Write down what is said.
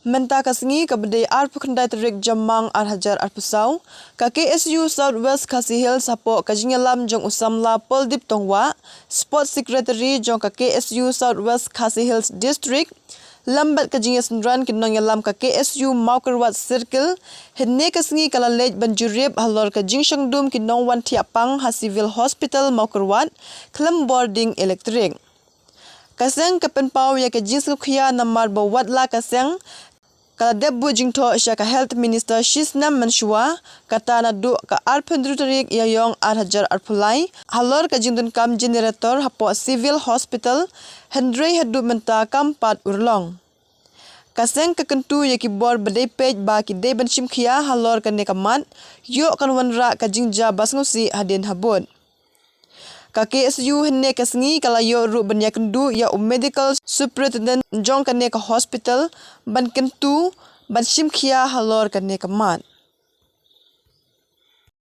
Menta kasengi kabede arpukandai terik jamang arhajar arpusau, ka KSU Southwest Khasi Hills hapo kajingalam jong usamla Poldip Tongwa, Sport Secretary jong ka KSU Southwest Khasi Hills District, lambat kajingasendran kinongalam ka KSU Maukerwat Circle, henne kasengi kalalej banjurib halor kajingshangdum kinongwan tiapang ha Civil Hospital Maukerwat, Khlem Bording Electric. Kaseng kepenpau ya kajingsukhia namar bawatla kaseng, kala debu jingto siya ka Health Minister Shisnam Manshua kata na du ka arpendrutarik yayong arhajar arpulai halor ka jingdun kam generator hapo Civil Hospital hendrei hadu menta kampat urlong. Kaseng kekentu ya kibor badai pej ba ki de benshim khia halor ka nekamat yo kanwanra ka jingja basngusi hadin habut. Ka KSU henne kasengi kala yo ru benya kendu ya medical superintendent jong kane ka hospital ban kentu ban shimkhia halor kane ka mat.